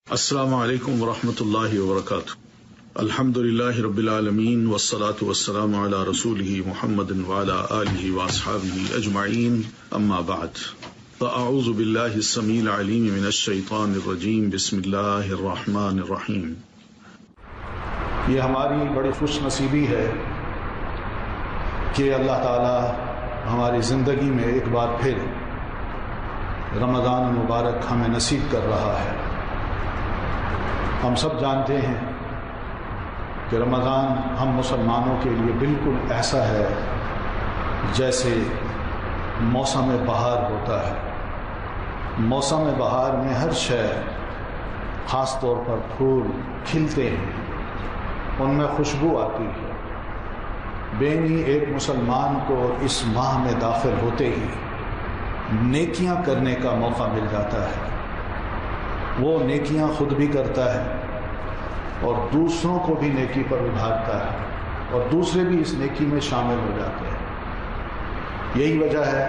السلام علیکم ورحمۃ اللہ وبرکاتہ۔ الحمد للہ رب العالمین والصلاة والسلام علی رسولہ محمد وعلی آلہ واصحابہ اجمعین، اما بعد فاعوذ باللہ السمیع العلیم من الشیطان الرجیم، بسم اللہ الرحمن الرحیم۔ یہ ہماری بڑی خوش نصیبی ہے کہ اللہ تعالی ہماری زندگی میں ایک بار پھر رمضان مبارک ہمیں نصیب کر رہا ہے۔ ہم سب جانتے ہیں کہ رمضان ہم مسلمانوں کے لیے بالکل ایسا ہے جیسے موسم بہار ہوتا ہے۔ موسم بہار میں ہر شے، خاص طور پر پھول کھلتے ہیں، ان میں خوشبو آتی ہے۔ بینی ایک مسلمان کو اس ماہ میں داخل ہوتے ہی نیکیاں کرنے کا موقع مل جاتا ہے۔ وہ نیکیاں خود بھی کرتا ہے اور دوسروں کو بھی نیکی پر ابھارتا ہے، اور دوسرے بھی اس نیکی میں شامل ہو جاتے ہیں۔ یہی وجہ ہے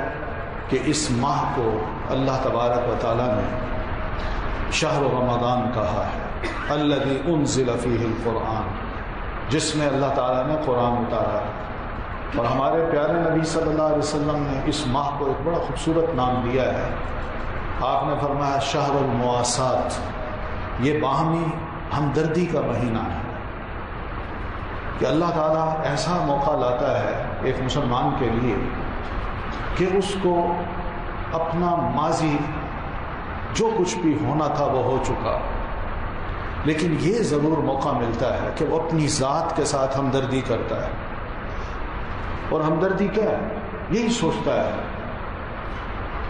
کہ اس ماہ کو اللہ تبارک و تعالیٰ نے شہر رمضان کہا ہے، الذی انزل فیہ القرآن، جس میں اللہ تعالیٰ نے قرآن اتارا ہے۔ اور ہمارے پیارے نبی صلی اللہ علیہ وسلم نے اس ماہ کو ایک بڑا خوبصورت نام دیا ہے۔ آپ نے فرمایا شہر المواسات، یہ باہمی ہمدردی کا مہینہ ہے، کہ اللہ تعالیٰ ایسا موقع لاتا ہے ایک مسلمان کے لیے کہ اس کو اپنا ماضی جو کچھ بھی ہونا تھا وہ ہو چکا، لیکن یہ ضرور موقع ملتا ہے کہ وہ اپنی ذات کے ساتھ ہمدردی کرتا ہے۔ اور ہمدردی کیا ہے؟ یہی سوچتا ہے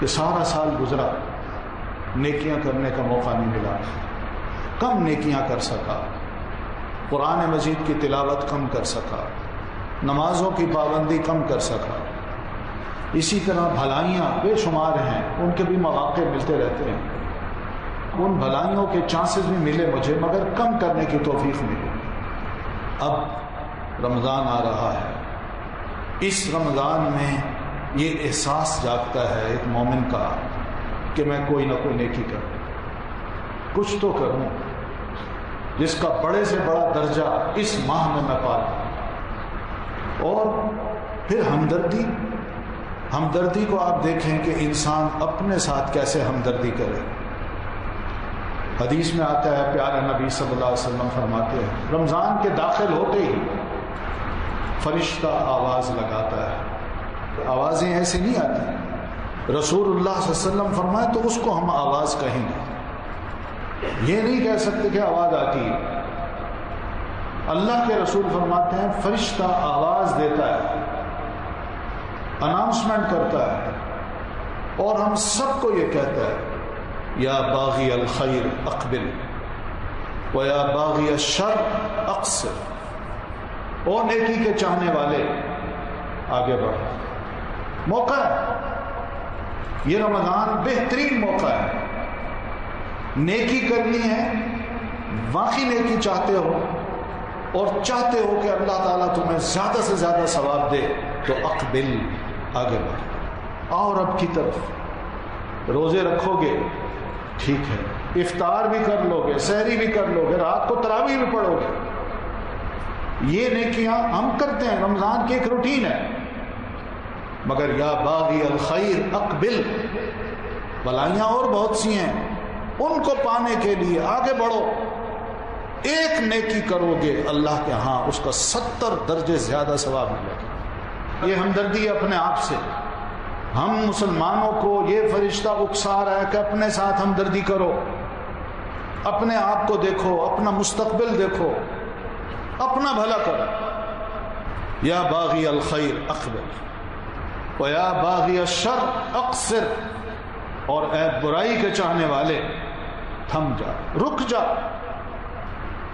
کہ سارا سال گزرا، نیکیاں کرنے کا موقع نہیں ملا، کم نیکیاں کر سکا، قرآن مجید کی تلاوت کم کر سکا، نمازوں کی پابندی کم کر سکا، اسی طرح بھلائیاں بے شمار ہیں، ان کے بھی مواقع ملتے رہتے ہیں، ان بھلائیوں کے چانسز بھی ملے مجھے، مگر کم کرنے کی توفیق ملی۔ اب رمضان آ رہا ہے، اس رمضان میں یہ احساس جاگتا ہے ایک مومن کا کہ میں کوئی نہ کوئی نیکی کروں، کچھ تو کروں جس کا بڑے سے بڑا درجہ اس ماہ میں پالوں۔ اور پھر ہمدردی کو آپ دیکھیں کہ انسان اپنے ساتھ کیسے ہمدردی کرے۔ حدیث میں آتا ہے، پیارے نبی صلی اللہ علیہ وسلم فرماتے ہیں، رمضان کے داخل ہوتے ہی فرشتہ آواز لگاتا ہے۔ آوازیں ایسے نہیں آتی، رسول اللہ صلی اللہ علیہ وسلم فرمائے تو اس کو ہم آواز کہیں گے، یہ نہیں کہہ سکتے کہ آواز آتی ہے۔ اللہ کے رسول فرماتے ہیں فرشتہ آواز دیتا ہے، اناؤنسمنٹ کرتا ہے، اور ہم سب کو یہ کہتا ہے، یا باغی الخیر اقبل و یا باغی الشر اقصر، او نیکی کے چاہنے والے آگے بڑھو۔ موقع ہے، یہ رمضان بہترین موقع ہے، نیکی کرنی ہے، واقعی نیکی چاہتے ہو اور چاہتے ہو کہ اللہ تعالیٰ تمہیں زیادہ سے زیادہ ثواب دے، تو اقبل، آگے بڑھو، آؤ رب کی طرف۔ روزے رکھو گے ٹھیک ہے، افطار بھی کر لو گے، سحری بھی کر لو گے، رات کو تراویح بھی پڑھو گے، یہ نیکیاں ہم کرتے ہیں، رمضان کی ایک روٹین ہے۔ مگر یا باغی الخیر اقبل، بھلائیاں اور بہت سی ہیں، ان کو پانے کے لیے آگے بڑھو۔ ایک نیکی کرو گے اللہ کے ہاں اس کا 70 درجے زیادہ ثواب ملے گا۔ یہ ہمدردی اپنے آپ سے، ہم مسلمانوں کو یہ فرشتہ اکسا رہا ہے کہ اپنے ساتھ ہمدردی کرو، اپنے آپ کو دیکھو، اپنا مستقبل دیکھو، اپنا بھلا کرو۔ یا باغی الخیر اقبل و یا باغی الشر اقصر، اور اے برائی کے چاہنے والے تھم جا، رک جا،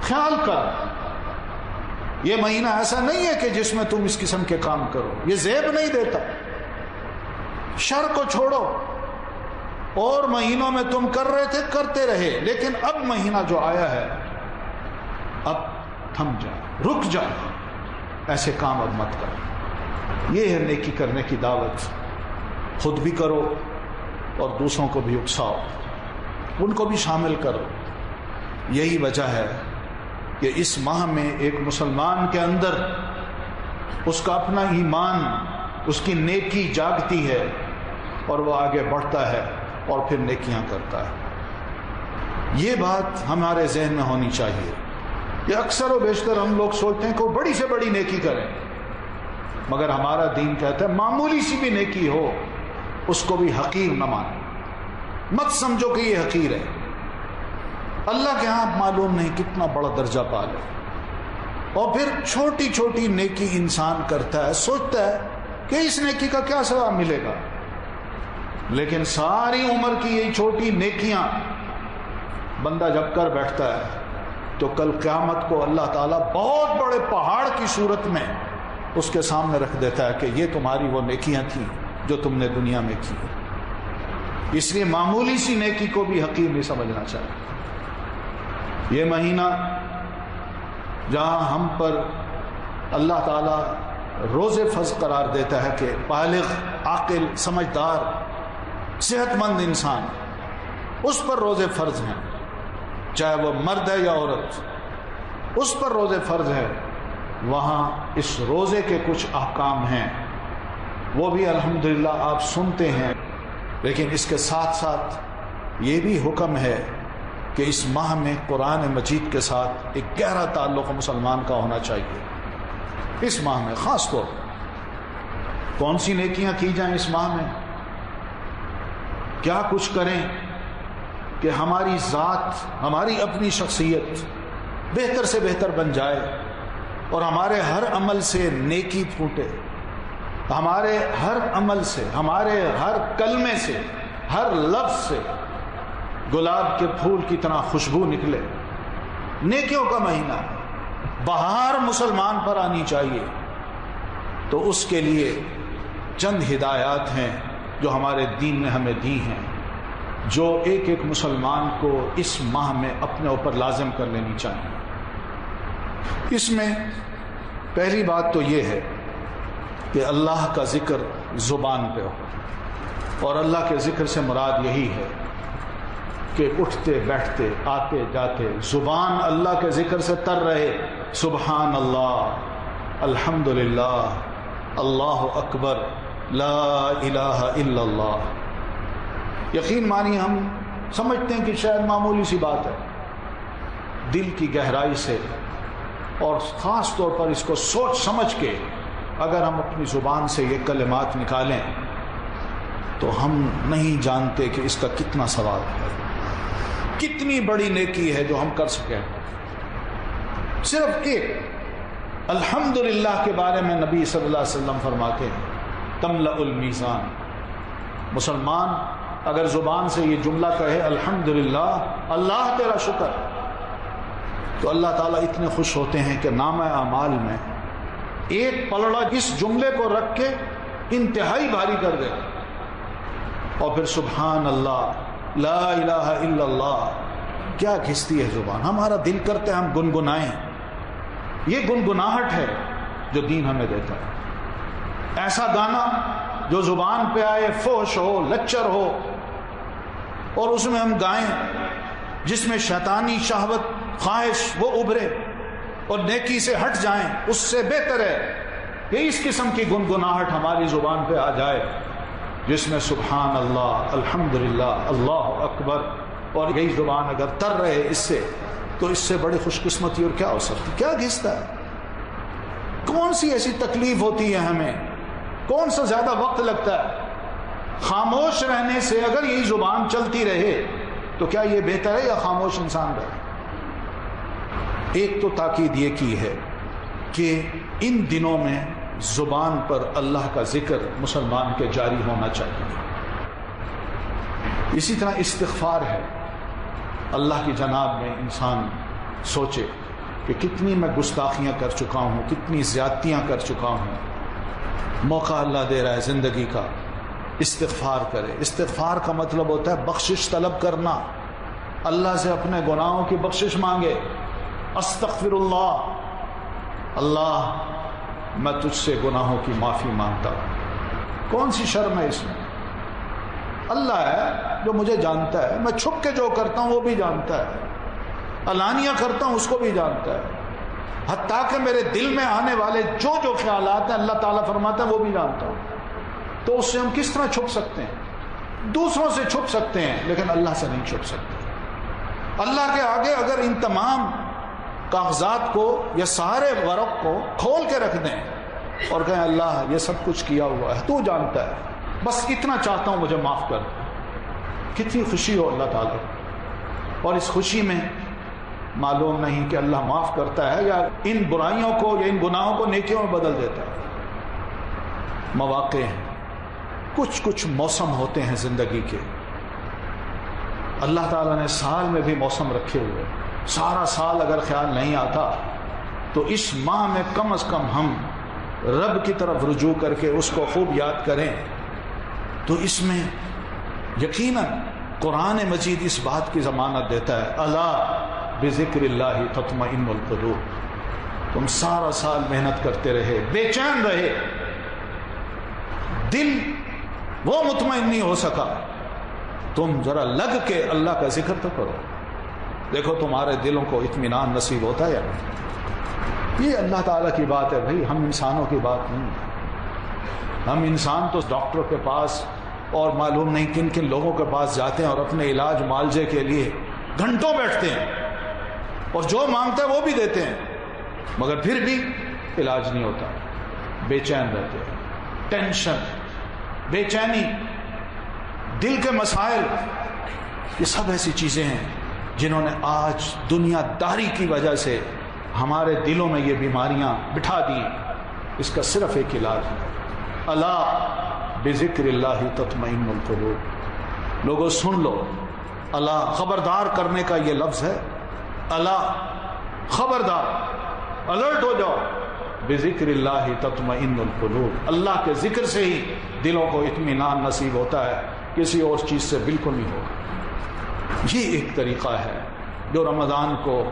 خیال کر۔ یہ مہینہ ایسا نہیں ہے کہ جس میں تم اس قسم کے کام کرو، یہ زیب نہیں دیتا۔ شر کو چھوڑو، اور مہینوں میں تم کر رہے تھے کرتے رہے، لیکن اب مہینہ جو آیا ہے، اب تھم جا، رک جا، ایسے کام اب مت کر۔ یہ ہے نیکی کرنے کی دعوت، خود بھی کرو اور دوسروں کو بھی اکساؤ، ان کو بھی شامل کرو۔ یہی وجہ ہے کہ اس ماہ میں ایک مسلمان کے اندر اس کا اپنا ایمان، اس کی نیکی جاگتی ہے اور وہ آگے بڑھتا ہے اور پھر نیکیاں کرتا ہے۔ یہ بات ہمارے ذہن میں ہونی چاہیے کہ اکثر و بیشتر ہم لوگ سوچتے ہیں کہ وہ بڑی سے بڑی نیکی کریں، مگر ہمارا دین کہتا ہے معمولی سی بھی نیکی ہو اس کو بھی حقیر نہ مانو، مت سمجھو کہ یہ حقیر ہے۔ اللہ کے ہاں معلوم نہیں کتنا بڑا درجہ پا لے۔ اور پھر چھوٹی چھوٹی نیکی انسان کرتا ہے، سوچتا ہے کہ اس نیکی کا کیا ثواب ملے گا، لیکن ساری عمر کی یہ چھوٹی نیکیاں بندہ جب کر بیٹھتا ہے تو کل قیامت کو اللہ تعالیٰ بہت بڑے پہاڑ کی صورت میں اس کے سامنے رکھ دیتا ہے کہ یہ تمہاری وہ نیکیاں تھیں جو تم نے دنیا میں کی۔ اس لیے معمولی سی نیکی کو بھی حقیر نہیں سمجھنا چاہیے۔ یہ مہینہ جہاں ہم پر اللہ تعالیٰ روزے فرض قرار دیتا ہے کہ بالغ، عاقل، سمجھدار، صحت مند انسان، اس پر روزے فرض ہیں، چاہے وہ مرد ہے یا عورت، اس پر روزے فرض ہے۔ وہاں اس روزے کے کچھ احکام ہیں، وہ بھی الحمدللہ آپ سنتے ہیں، لیکن اس کے ساتھ ساتھ یہ بھی حکم ہے کہ اس ماہ میں قرآن مجید کے ساتھ ایک گہرا تعلق مسلمان کا ہونا چاہیے۔ اس ماہ میں خاص طور پر کون سی نیکیاں کی جائیں اس ماہ میں، کیا کچھ کریں کہ ہماری ذات، ہماری اپنی شخصیت بہتر سے بہتر بن جائے اور ہمارے ہر عمل سے نیکی پھوٹے، ہمارے ہر عمل سے، ہمارے ہر کلمے سے، ہر لفظ سے گلاب کے پھول کی طرح خوشبو نکلے۔ نیکیوں کا مہینہ، بہار مسلمان پر آنی چاہیے، تو اس کے لیے چند ہدایات ہیں جو ہمارے دین نے ہمیں دی ہیں، جو ایک ایک مسلمان کو اس ماہ میں اپنے اوپر لازم کر لینی چاہیے۔ اس میں پہلی بات تو یہ ہے کہ اللہ کا ذکر زبان پہ ہو، اور اللہ کے ذکر سے مراد یہی ہے کہ اٹھتے بیٹھتے آتے جاتے زبان اللہ کے ذکر سے تر رہے۔ سبحان اللہ، الحمدللہ، اللہ اکبر، لا الہ الا اللہ۔ یقین مانی ہم سمجھتے ہیں کہ شاید معمولی سی بات ہے، دل کی گہرائی سے اور خاص طور پر اس کو سوچ سمجھ کے اگر ہم اپنی زبان سے یہ کلمات نکالیں تو ہم نہیں جانتے کہ اس کا کتنا ثواب ہے، کتنی بڑی نیکی ہے جو ہم کر سکیں۔ صرف ایک الحمدللہ کے بارے میں نبی صلی اللہ علیہ وسلم فرماتے ہیں تملأ المیزان۔ مسلمان اگر زبان سے یہ جملہ کہے الحمدللہ، اللہ تیرا شکر، تو اللہ تعالیٰ اتنے خوش ہوتے ہیں کہ نامہ اعمال میں ایک پلڑا اس جملے کو رکھ کے انتہائی بھاری کر دے۔ اور پھر سبحان اللہ، لا الہ الا اللہ، کیا گھستی ہے زبان، ہمارا دل کرتا ہے ہم گنگنائیں۔ یہ گنگناہٹ ہے جو دین ہمیں دیتا ہے۔ ایسا گانا جو زبان پہ آئے، فحش ہو، لچر ہو، اور اس میں ہم گائیں جس میں شیطانی شہوت، خواہش وہ ابھرے اور نیکی سے ہٹ جائیں، اس سے بہتر ہے کہ اس قسم کی گنگناہٹ ہماری زبان پہ آ جائے جس میں سبحان اللہ، الحمدللہ، اللہ اکبر، اور یہی زبان اگر تر رہے اس سے، تو اس سے بڑی خوش قسمتی اور کیا ہو سکتی؟ کیا گھستا ہے؟ کون سی ایسی تکلیف ہوتی ہے ہمیں؟ کون سا زیادہ وقت لگتا ہے؟ خاموش رہنے سے اگر یہی زبان چلتی رہے تو کیا یہ بہتر ہے یا خاموش انسان رہے؟ ایک تو تاکید یہ کی ہے کہ ان دنوں میں زبان پر اللہ کا ذکر مسلمان کے جاری ہونا چاہیے۔ اسی طرح استغفار ہے۔ اللہ کی جناب میں انسان سوچے کہ کتنی میں گستاخیاں کر چکا ہوں، کتنی زیادتیاں کر چکا ہوں، موقع اللہ دے رہا ہے زندگی کا، استغفار کرے۔ استغفار کا مطلب ہوتا ہے بخشش طلب کرنا، اللہ سے اپنے گناہوں کی بخشش مانگے۔ استغفر اللہ، اللہ میں تجھ سے گناہوں کی معافی مانگتا ہوں۔ کون سی شرم ہے اس میں؟ اللہ ہے جو مجھے جانتا ہے، میں چھپ کے جو کرتا ہوں وہ بھی جانتا ہے۔ علانیہ کرتا ہوں اس کو بھی جانتا ہے، حتیٰ کہ میرے دل میں آنے والے جو جو خیالات ہیں اللہ تعالیٰ فرماتا ہے وہ بھی جانتا ہوں۔ تو اس سے ہم کس طرح چھپ سکتے ہیں؟ دوسروں سے چھپ سکتے ہیں لیکن اللہ سے نہیں چھپ سکتے۔ اللہ کے آگے اگر ان تمام کاغذات کو یا سارے ورق کو کھول کے رکھ دیں اور کہیں اللہ یہ سب کچھ کیا ہوا ہے، تو جانتا ہے، بس اتنا چاہتا ہوں مجھے معاف کر دے، کتنی خوشی ہو اللہ تعالیٰ۔ اور اس خوشی میں معلوم نہیں کہ اللہ معاف کرتا ہے یا ان برائیوں کو یا ان گناہوں کو نیکیوں میں بدل دیتا ہے۔ مواقع ہیں، کچھ موسم ہوتے ہیں زندگی کے، اللہ تعالیٰ نے سال میں بھی موسم رکھے ہوئے، سارا سال اگر خیال نہیں آتا تو اس ماہ میں کم از کم ہم رب کی طرف رجوع کر کے اس کو خوب یاد کریں، تو اس میں یقیناً قرآن مجید اس بات کی ضمانت دیتا ہے، الا بذکر اللہ تطمئن القلوب۔ تم سارا سال محنت کرتے رہے، بے چین رہے، دل وہ مطمئن نہیں ہو سکا، تم ذرا لگ کے اللہ کا ذکر تو کرو، دیکھو تمہارے دلوں کو اطمینان نصیب ہوتا ہے یا نہیں۔ یہ اللہ تعالیٰ کی بات ہے بھائی، ہم انسانوں کی بات نہیں۔ ہم انسان تو ڈاکٹر کے پاس اور معلوم نہیں کن کن لوگوں کے پاس جاتے ہیں اور اپنے علاج معالجے کے لیے گھنٹوں بیٹھتے ہیں اور جو مانگتا ہے وہ بھی دیتے ہیں، مگر پھر بھی علاج نہیں ہوتا، بے چین رہتے ہیں، ٹینشن، بے چینی، دل کے مسائل، یہ سب ایسی چیزیں ہیں جنہوں نے آج دنیا داری کی وجہ سے ہمارے دلوں میں یہ بیماریاں بٹھا دی۔ اس کا صرف ایک علاج ہے، الا بذکر اللہ تطمئن القلوب۔ لوگوں سن لو، الا خبردار کرنے کا یہ لفظ ہے، الا خبردار، الرٹ ہو جاؤ، بذکر اللہ تطمئن القلوب، اللہ کے ذکر سے ہی دلوں کو اطمینان نصیب ہوتا ہے، کسی اور چیز سے بالکل نہیں ہوگا۔ یہ ایک طریقہ ہے جو رمضان کو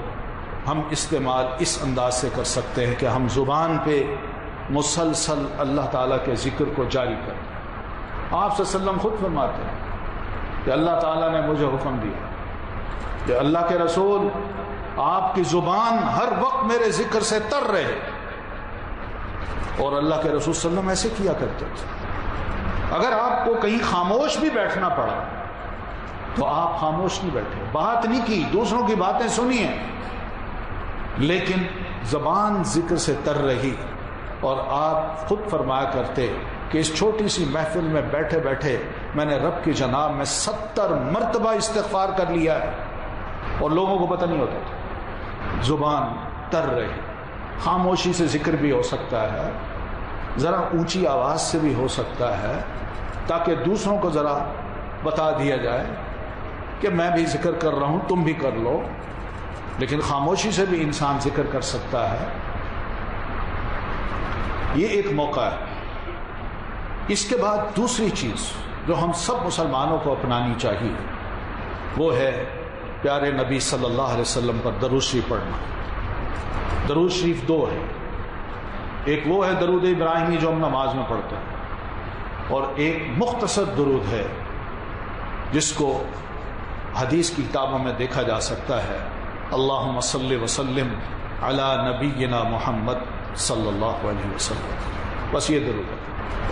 ہم استعمال اس انداز سے کر سکتے ہیں کہ ہم زبان پہ مسلسل اللہ تعالیٰ کے ذکر کو جاری کریں۔ آپ صلی اللہ علیہ وسلم خود فرماتے ہیں کہ اللہ تعالیٰ نے مجھے حکم دیا کہ اللہ کے رسول آپ کی زبان ہر وقت میرے ذکر سے تر رہے، اور اللہ کے رسول صلی اللہ علیہ وسلم ایسے کیا کرتے تھے۔ اگر آپ کو کہیں خاموش بھی بیٹھنا پڑا تو آپ خاموش نہیں بیٹھے، بات نہیں کی، دوسروں کی باتیں سنی ہیں، لیکن زبان ذکر سے تر رہی۔ اور آپ خود فرمایا کرتے کہ اس چھوٹی سی محفل میں بیٹھے بیٹھے میں نے رب کی جناب میں 70 مرتبہ استغفار کر لیا ہے، اور لوگوں کو پتہ نہیں ہوتا تھا۔ زبان تر رہی، خاموشی سے ذکر بھی ہو سکتا ہے، ذرا اونچی آواز سے بھی ہو سکتا ہے، تاکہ دوسروں کو ذرا بتا دیا جائے کہ میں بھی ذکر کر رہا ہوں، تم بھی کر لو۔ لیکن خاموشی سے بھی انسان ذکر کر سکتا ہے، یہ ایک موقع ہے۔ اس کے بعد دوسری چیز جو ہم سب مسلمانوں کو اپنانی چاہیے وہ ہے پیارے نبی صلی اللہ علیہ وسلم پر درود شریف پڑھنا۔ درود شریف دو ہے، ایک وہ ہے درود ابراہیمی جو ہم نماز میں پڑھتے ہیں، اور ایک مختصر درود ہے جس کو حدیث کی کتابوں میں دیکھا جا سکتا ہے، اللہم صلی وسلم علی نبینا محمد صلی اللہ علیہ وسلم۔ بس یہ درود ہے،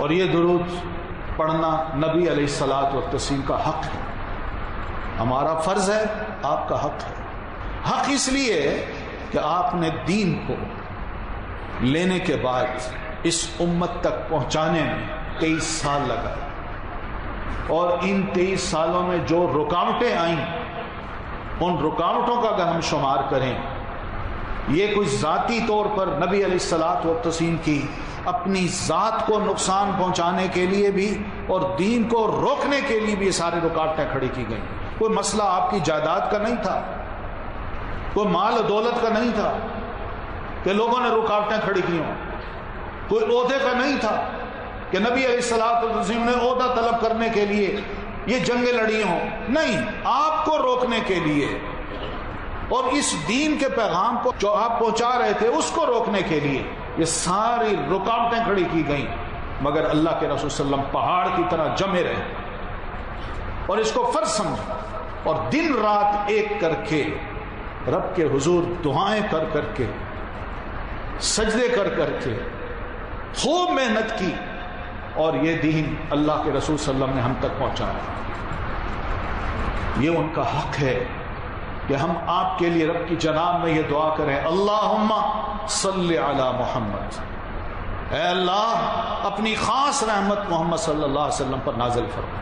اور یہ درود پڑھنا نبی علیہ الصلاۃ والتسلیم کا حق ہے، ہمارا فرض ہے، آپ کا حق ہے۔ حق اس لیے کہ آپ نے دین کو لینے کے بعد اس امت تک پہنچانے میں 23 سال لگائے، اور ان 23 سالوں میں جو رکاوٹیں آئیں ان رکاوٹوں کا اگر ہم شمار کریں، یہ کوئی ذاتی طور پر نبی علیہ الصلاۃ والتسلیم کی اپنی ذات کو نقصان پہنچانے کے لیے بھی اور دین کو روکنے کے لیے بھی یہ سارے رکاوٹیں کھڑی کی گئیں۔ کوئی مسئلہ آپ کی جائیداد کا نہیں تھا، کوئی مال و دولت کا نہیں تھا کہ لوگوں نے رکاوٹیں کھڑی کی ہوں، کوئی عہدے کا نہیں تھا کہ نبی علیہ الصلاۃ والتسلیم نے عہدہ طلب کرنے کے لیے یہ جنگیں لڑی ہوں، نہیں، آپ کو روکنے کے لیے اور اس دین کے پیغام کو جو آپ پہنچا رہے تھے اس کو روکنے کے لیے یہ ساری رکاوٹیں کھڑی کی گئیں، مگر اللہ کے رسول صلی اللہ علیہ وسلم پہاڑ کی طرح جمے رہے اور اس کو فرض سمجھا، اور دن رات ایک کر کے رب کے حضور دعائیں کر کر کے، سجدے کر کر کے خوب محنت کی، اور یہ دین اللہ کے رسول صلی اللہ علیہ وسلم نے ہم تک پہنچایا۔ یہ ان کا حق ہے کہ ہم آپ کے لیے رب کی جناب میں یہ دعا کریں، اللہم صلی علی محمد، اے اللہ اپنی خاص رحمت محمد صلی اللہ علیہ وسلم پر نازل فرما۔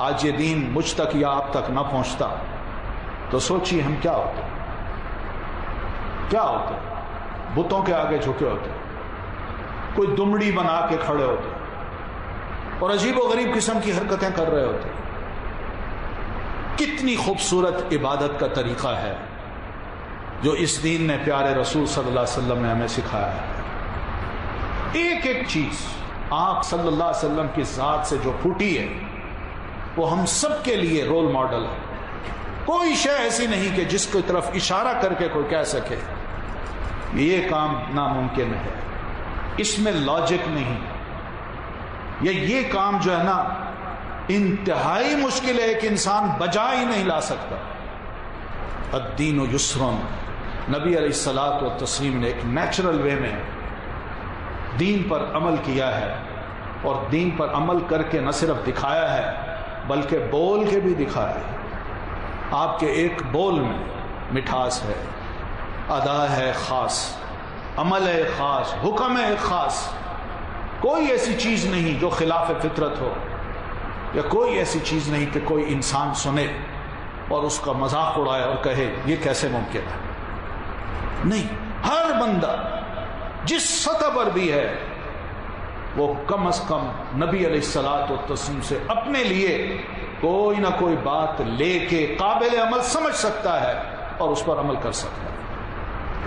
آج یہ دین مجھ تک یا آپ تک نہ پہنچتا تو سوچیے ہم کیا ہوتے، کیا ہوتے؟ بتوں کے آگے جھکے ہوتے، کوئی دمڑی بنا کے کھڑے ہوتے اور عجیب و غریب قسم کی حرکتیں کر رہے ہوتے۔ کتنی خوبصورت عبادت کا طریقہ ہے جو اس دین نے پیارے رسول صلی اللہ علیہ وسلم نے ہمیں سکھایا ہے۔ ایک ایک چیز آپ صلی اللہ علیہ وسلم کی ذات سے جو پھوٹی ہے وہ ہم سب کے لیے رول ماڈل ہے۔ کوئی شے ایسی نہیں کہ جس کی طرف اشارہ کر کے کوئی کہہ سکے یہ کام ناممکن ہے، اس میں لاجک نہیں، یہ کام جو ہے نا انتہائی مشکل ہے کہ انسان بجا ہی نہیں لا سکتا۔ الدین یسر، نبی علیہ الصلوۃ والتسلیم نے ایک نیچرل وے میں دین پر عمل کیا ہے، اور دین پر عمل کر کے نہ صرف دکھایا ہے بلکہ بول کے بھی دکھایا ہے۔ آپ کے ایک بول میں مٹھاس ہے، ادا ہے خاص، عمل ہے خاص، حکم ہے خاص۔ کوئی ایسی چیز نہیں جو خلاف فطرت ہو، یا کوئی ایسی چیز نہیں کہ کوئی انسان سنے اور اس کا مذاق اڑائے اور کہے یہ کیسے ممکن ہے۔ نہیں، ہر بندہ جس سطح پر بھی ہے وہ کم از کم نبی علیہ الصلوۃ والتسلیم سے اپنے لیے کوئی نہ کوئی بات لے کے قابل عمل سمجھ سکتا ہے اور اس پر عمل کر سکتا ہے۔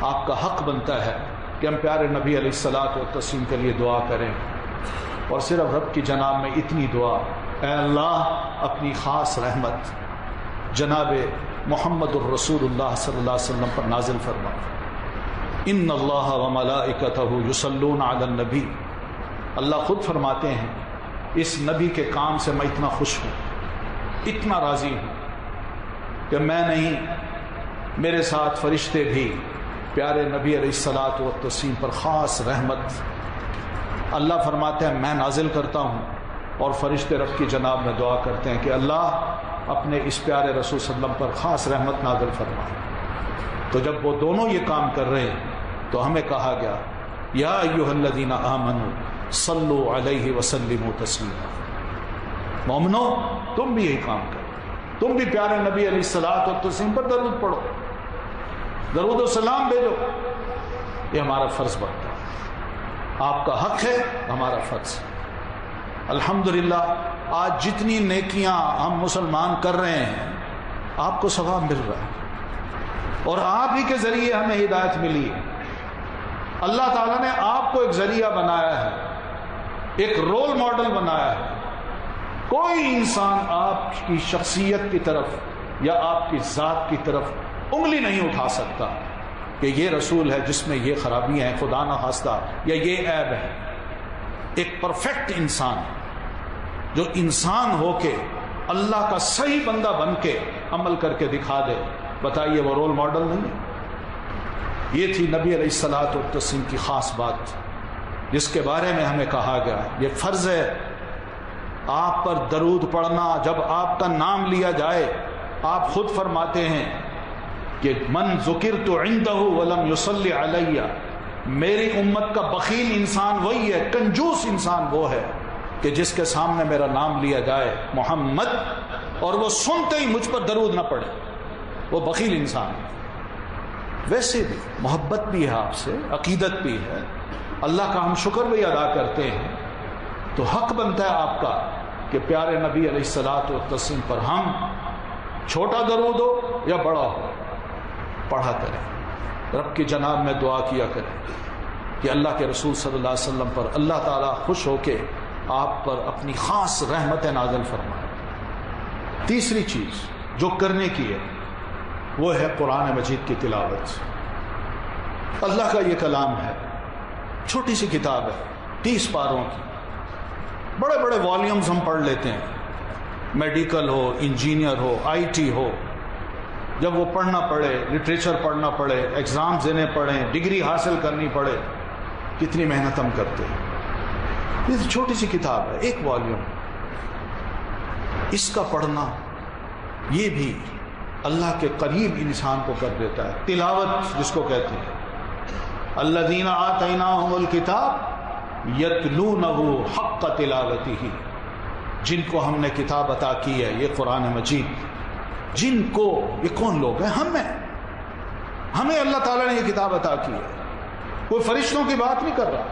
آپ کا حق بنتا ہے کہ ہم پیارے نبی علیہ الصلوۃ والتسلیم کے لیے دعا کریں، اور صرف رب کی جناب میں اتنی دعا، اے اللہ اپنی خاص رحمت جناب محمد الرسول اللہ صلی اللہ علیہ وسلم پر نازل فرما۔ ان اللہ وملائکتہ یصلون علی النبی، اللہ خود فرماتے ہیں اس نبی کے کام سے میں اتنا خوش ہوں، اتنا راضی ہوں کہ میں نہیں، میرے ساتھ فرشتے بھی پیارے نبی علیہ الصلوۃ والتسلیم پر خاص رحمت اللہ فرماتے ہیں میں نازل کرتا ہوں، اور فرشتے رب کی جناب میں دعا کرتے ہیں کہ اللہ اپنے اس پیارے رسول صلی اللہ علیہ وسلم پر خاص رحمت نازل فرما۔ تو جب وہ دونوں یہ کام کر رہے ہیں تو ہمیں کہا گیا یا ایھا الذین آمنوا صلوا علیہ وسلموا تسلیما، مومنو تم بھی یہی کام کرو، تم بھی پیارے نبی علیہ الصلوۃ والتسلیم پر درود پڑھو، درود و سلام بھیجو۔ یہ ہمارا فرض بنتا ہے، آپ کا حق ہے، ہمارا فرض ہے۔ الحمدللہ آج جتنی نیکیاں ہم مسلمان کر رہے ہیں آپ کو ثواب مل رہا ہے، اور آپ ہی کے ذریعے ہمیں ہدایت ملی ہے۔ اللہ تعالیٰ نے آپ کو ایک ذریعہ بنایا ہے، ایک رول ماڈل بنایا ہے۔ کوئی انسان آپ کی شخصیت کی طرف یا آپ کی ذات کی طرف انگلی نہیں اٹھا سکتا کہ یہ رسول ہے جس میں یہ خرابیاں ہیں خدا نہ خواستہ، یا یہ عیب ہے۔ ایک پرفیکٹ انسان جو انسان ہو کے اللہ کا صحیح بندہ بن کے عمل کر کے دکھا دے، بتائیے وہ رول ماڈل نہیں ہے؟ یہ تھی نبی علیہ الصلوۃ والتسلیم کی خاص بات جس کے بارے میں ہمیں کہا گیا یہ فرض ہے آپ پر درود پڑھنا۔ جب آپ کا نام لیا جائے آپ خود فرماتے ہیں کہ من ذکرت عندہ ولم یصلی علی، میری امت کا بخیل انسان وہی ہے، کنجوس انسان وہ ہے کہ جس کے سامنے میرا نام لیا جائے محمد اور وہ سنتے ہی مجھ پر درود نہ پڑے، وہ بخیل انسان ہے۔ ویسے بھی محبت بھی ہے آپ سے، عقیدت بھی ہے، اللہ کا ہم شکر بھی ادا کرتے ہیں، تو حق بنتا ہے آپ کا کہ پیارے نبی علیہ الصلوۃ والتسلیم پر ہم چھوٹا درود ہو یا بڑا ہو پڑھا کریں، رب کی جناب میں دعا کیا کریں کہ اللہ کے رسول صلی اللہ علیہ وسلم پر اللہ تعالیٰ خوش ہو کے آپ پر اپنی خاص رحمت نازل فرمائے۔ تیسری چیز جو کرنے کی ہے وہ ہے قرآن مجید کی تلاوت۔ اللہ کا یہ کلام ہے، چھوٹی سی کتاب ہے 30 پاروں کی، بڑے بڑے والیومز ہم پڑھ لیتے ہیں، میڈیکل ہو، انجینئر ہو، آئی ٹی ہو، جب وہ پڑھنا پڑے، لٹریچر پڑھنا پڑے، ایگزامز دینے پڑیں، ڈگری حاصل کرنی پڑے، کتنی محنت ہم کرتے ہیں۔ یہ چھوٹی سی کتاب ہے، 1 والیوم، اس کا پڑھنا یہ بھی اللہ کے قریب انسان کو کر دیتا ہے۔ تلاوت جس کو کہتے ہیں، الذین آتیناہم الکتاب یتلونہ حق تلاوتہ، جن کو ہم نے کتاب عطا کی ہے، یہ قرآن مجید، جن کو، یہ کون لوگ ہیں؟ ہمیں اللہ تعالیٰ نے یہ کتاب عطا کی ہے۔ کوئی فرشتوں کی بات نہیں کر رہا،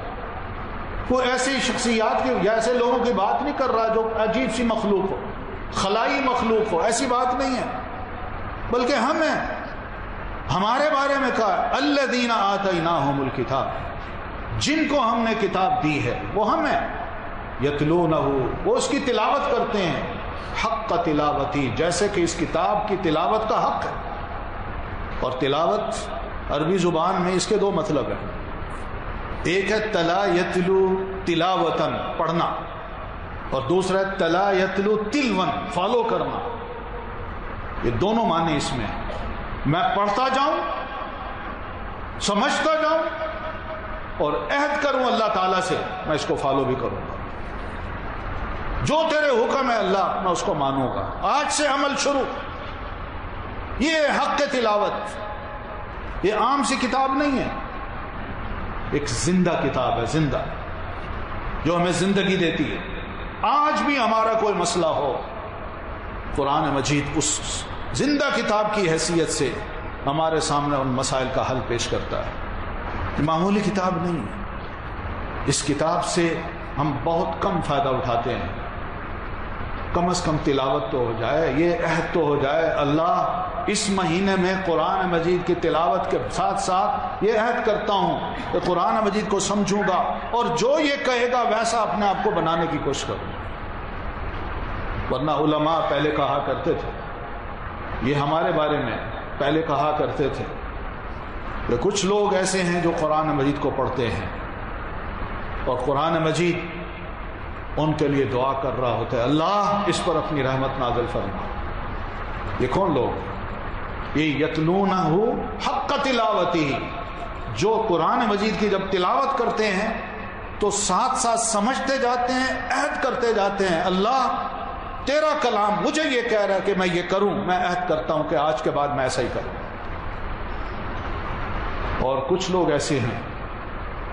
کوئی ایسی شخصیات کی یا ایسے لوگوں کی بات نہیں کر رہا جو عجیب سی مخلوق ہو، خلائی مخلوق ہو، ایسی بات نہیں ہے، بلکہ ہمیں ہمارے بارے میں کہا الذین آتیناہم الکتاب، جن کو ہم نے کتاب دی ہے وہ ہمیں، یتلونہ، وہ اس کی تلاوت کرتے ہیں، حق تلاوتی، جیسے کہ اس کتاب کی تلاوت کا حق ہے۔ اور تلاوت عربی زبان میں اس کے 2 مطلب ہیں، ایک ہے تلا یتلو تلاوتن، پڑھنا، اور دوسرا ہے تلا یتلو تلون، فالو کرنا۔ یہ دونوں معنی اس میں ہیں، میں پڑھتا جاؤں، سمجھتا جاؤں، اور عہد کروں اللہ تعالیٰ سے میں اس کو فالو بھی کروں گا، جو تیرے حکم ہے اللہ میں اس کو مانوں گا، آج سے عمل شروع۔ یہ حق تلاوت، یہ عام سی کتاب نہیں ہے، ایک زندہ کتاب ہے، زندہ، جو ہمیں زندگی دیتی ہے۔ آج بھی ہمارا کوئی مسئلہ ہو، قرآن مجید اس زندہ کتاب کی حیثیت سے ہمارے سامنے ان مسائل کا حل پیش کرتا ہے۔ معمولی کتاب نہیں ہے، اس کتاب سے ہم بہت کم فائدہ اٹھاتے ہیں۔ کم از کم تلاوت تو ہو جائے، یہ عہد تو ہو جائے، اللہ اس مہینے میں قرآن مجید کی تلاوت کے ساتھ ساتھ یہ عہد کرتا ہوں کہ قرآن مجید کو سمجھوں گا اور جو یہ کہے گا ویسا اپنے آپ کو بنانے کی کوشش کروں گا۔ ورنہ علماء پہلے کہا کرتے تھے، یہ ہمارے بارے میں پہلے کہا کرتے تھے کہ کچھ لوگ ایسے ہیں جو قرآن مجید کو پڑھتے ہیں اور قرآن مجید ان کے لیے دعا کر رہا ہوتا ہے، اللہ اس پر اپنی رحمت نازل فرما۔ یہ کون لوگ؟ یہ یتلونہ حق تلاوتی، جو قرآن مجید کی جب تلاوت کرتے ہیں تو ساتھ ساتھ سمجھتے جاتے ہیں، عہد کرتے جاتے ہیں، اللہ تیرا کلام مجھے یہ کہہ رہا ہے کہ میں یہ کروں، میں عہد کرتا ہوں کہ آج کے بعد میں ایسا ہی کروں۔ اور کچھ لوگ ایسے ہیں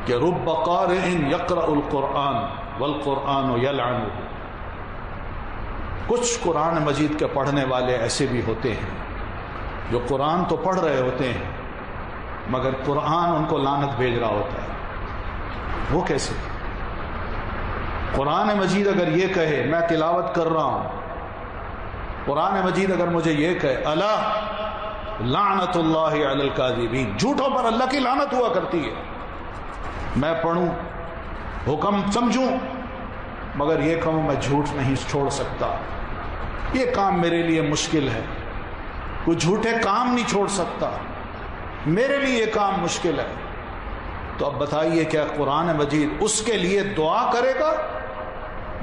کہ رب قارئ یقرأ القرآن والقرآن یلعنہ، کچھ قرآن مجید کے پڑھنے والے ایسے بھی ہوتے ہیں جو قرآن تو پڑھ رہے ہوتے ہیں مگر قرآن ان کو لعنت بھیج رہا ہوتا ہے۔ وہ کیسے؟ قرآن مجید اگر یہ کہے میں تلاوت کر رہا ہوں، قرآن مجید اگر مجھے یہ کہے الا لعنت اللہ علی الکاذبین، جھوٹوں پر اللہ کی لعنت ہوا کرتی ہے، میں پڑھوں، حکم سمجھوں، مگر یہ کہوں میں جھوٹ نہیں چھوڑ سکتا، یہ کام میرے لیے مشکل ہے، کوئی جھوٹے کام نہیں چھوڑ سکتا، میرے لیے یہ کام مشکل ہے، تو اب بتائیے کیا قرآن مجید اس کے لیے دعا کرے گا؟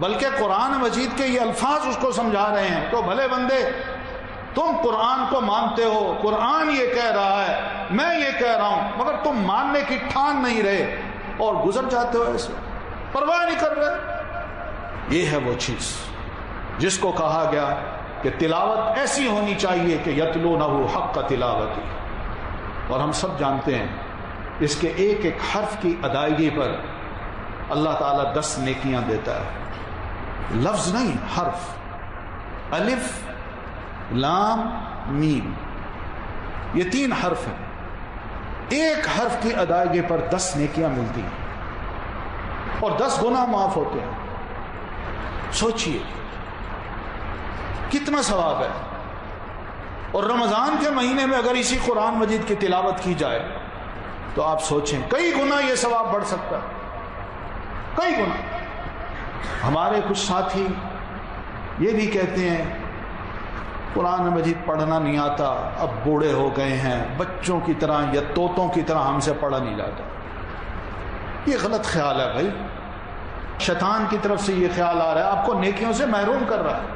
بلکہ قرآن مجید کے یہ الفاظ اس کو سمجھا رہے ہیں تو بھلے بندے تم قرآن کو مانتے ہو، قرآن یہ کہہ رہا ہے، میں یہ کہہ رہا ہوں، مگر تم ماننے کی ٹھان نہیں رہے اور گزر جاتے ہو ایسے، پرواہ نہیں کر رہے۔ یہ ہے وہ چیز جس کو کہا گیا کہ تلاوت ایسی ہونی چاہیے کہ یتلونہ حق تلاوتی، اور ہم سب جانتے ہیں اس کے ایک ایک حرف کی ادائیگی پر اللہ تعالیٰ 10 نیکیاں دیتا ہے، لفظ نہیں، حرف، الف لام میم، یہ 3 حرف ہیں، ایک حرف کی ادائیگی پر 10 نیکیاں ملتی ہیں اور 10 گناہ معاف ہوتے ہیں۔ سوچئے کتنا ثواب ہے، اور رمضان کے مہینے میں اگر اسی قرآن مجید کی تلاوت کی جائے تو آپ سوچیں کئی گنا یہ ثواب بڑھ سکتا ہے، کئی گنا۔ ہمارے کچھ ساتھی یہ بھی کہتے ہیں قرآن مجید پڑھنا نہیں آتا، اب بوڑھے ہو گئے ہیں، بچوں کی طرح یا طوطوں کی طرح ہم سے پڑھا نہیں جاتا۔ یہ غلط خیال ہے بھائی، شیطان کی طرف سے یہ خیال آ رہا ہے، آپ کو نیکیوں سے محروم کر رہا ہے۔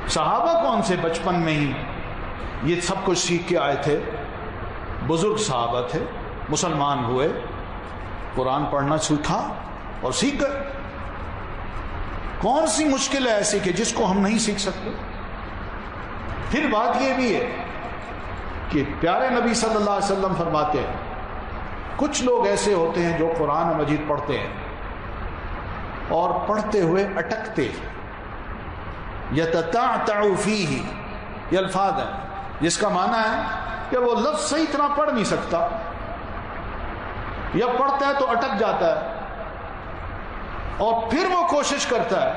صحابہ کون سے بچپن میں ہی یہ سب کچھ سیکھ کے آئے تھے، بزرگ صحابہ تھے، مسلمان ہوئے، قرآن پڑھنا سیکھا اور سیکھ گئے۔ کون سی مشکل ہے ایسی کہ جس کو ہم نہیں سیکھ سکتے؟ پھر بات یہ بھی ہے کہ پیارے نبی صلی اللہ علیہ وسلم فرماتے ہیں کچھ لوگ ایسے ہوتے ہیں جو قرآن مجید پڑھتے ہیں اور پڑھتے ہوئے اٹکتے، یتتعتع فیہ، یہ الفاظ ہیں جس کا معنی ہے کہ وہ لفظ صحیح طرح پڑھ نہیں سکتا، یا پڑھتا ہے تو اٹک جاتا ہے، اور پھر وہ کوشش کرتا ہے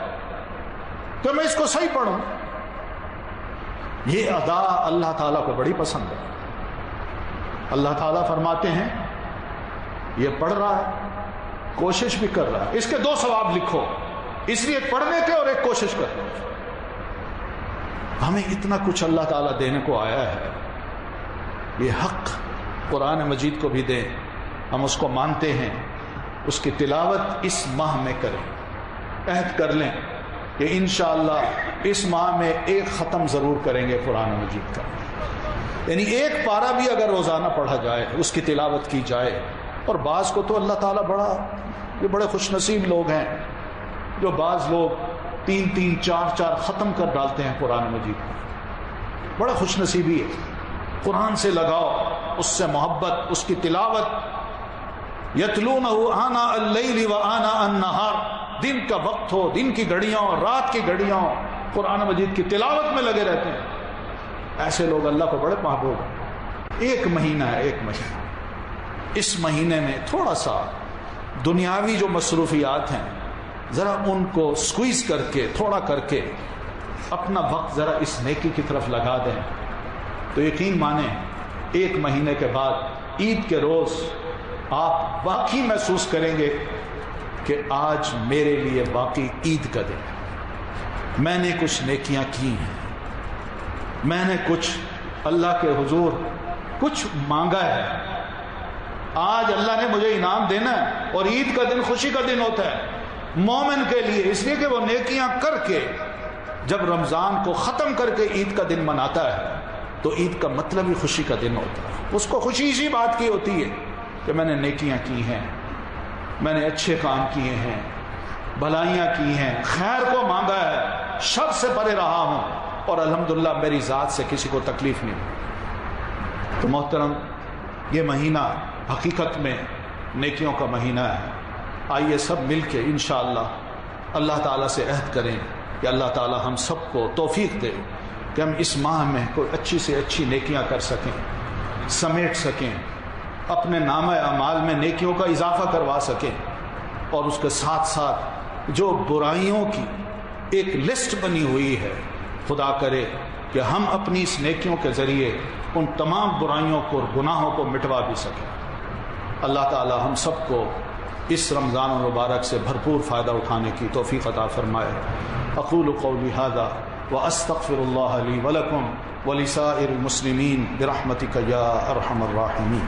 کہ میں اس کو صحیح پڑھوں۔ یہ ادا اللہ تعالیٰ کو بڑی پسند ہے۔ اللہ تعالیٰ فرماتے ہیں یہ پڑھ رہا ہے، کوشش بھی کر رہا ہے، اس کے 2 ثواب لکھو، اس لیے پڑھنے کے اور ایک کوشش کرنے کے۔ ہمیں اتنا کچھ اللہ تعالیٰ دینے کو آیا ہے، یہ حق قرآن مجید کو بھی دیں، ہم اس کو مانتے ہیں، اس کی تلاوت اس ماہ میں کریں، عہد کر لیں کہ انشاءاللہ اس ماہ میں 1 ختم ضرور کریں گے قرآن مجید کا، یعنی 1 پارہ بھی اگر روزانہ پڑھا جائے، اس کی تلاوت کی جائے۔ اور بعض کو تو اللہ تعالیٰ یہ بڑے خوش نصیب لوگ ہیں جو بعض لوگ 3 4 ختم کر ڈالتے ہیں قرآن مجید کو، بڑا خوش نصیبی ہے۔ قرآن سے لگاؤ، اس سے محبت، اس کی تلاوت، یتلونہ آناء اللیل و آناء النہار، دن کا وقت ہو، دن کی گھڑیاں ہو، رات کی گھڑیاں ہو، قرآن مجید کی تلاوت میں لگے رہتے ہیں۔ ایسے لوگ اللہ کو بڑے محبوب ہیں۔ 1 مہینہ ہے، 1 مہینہ، اس مہینے میں تھوڑا سا دنیاوی جو مصروفیات ہیں ذرا ان کو سکویز کر کے، تھوڑا کر کے اپنا وقت ذرا اس نیکی کی طرف لگا دیں، تو یقین مانیں 1 مہینے کے بعد عید کے روز آپ واقعی محسوس کریں گے کہ آج میرے لیے واقعی عید کا دن ہے، میں نے کچھ نیکیاں کی ہیں، میں نے کچھ اللہ کے حضور کچھ مانگا ہے، آج اللہ نے مجھے انعام دینا ہے۔ اور عید کا دن خوشی کا دن ہوتا ہے مومن کے لیے، اس لیے کہ وہ نیکیاں کر کے جب رمضان کو ختم کر کے عید کا دن مناتا ہے تو عید کا مطلب ہی خوشی کا دن ہوتا ہے۔ اس کو خوشی اسی بات کی ہوتی ہے کہ میں نے نیکیاں کی ہیں، میں نے اچھے کام کیے ہیں، بھلائیاں کی ہیں، خیر کو مانگا ہے، شر سے پرے رہا ہوں، اور الحمدللہ میری ذات سے کسی کو تکلیف نہیں ہوئی۔ تو محترم، یہ مہینہ حقیقت میں نیکیوں کا مہینہ ہے۔ آئیے سب مل کے انشاءاللہ اللہ تعالیٰ سے عہد کریں کہ اللہ تعالیٰ ہم سب کو توفیق دے کہ ہم اس ماہ میں کوئی اچھی سے اچھی نیکیاں کر سکیں، سمیٹ سکیں، اپنے نامہ اعمال میں نیکیوں کا اضافہ کروا سکیں، اور اس کے ساتھ ساتھ جو برائیوں کی ایک لسٹ بنی ہوئی ہے، خدا کرے کہ ہم اپنی اس نیکیوں کے ذریعے ان تمام برائیوں کو اور گناہوں کو مٹوا بھی سکیں۔ اللہ تعالی ہم سب کو اس رمضان المبارک سے بھرپور فائدہ اٹھانے کی توفیق عطا فرمائے۔ اقول قولی ھذا واستغفر اللہ لی ولکم ولسائر المسلمین برحمتک یا ارحم الراحمین۔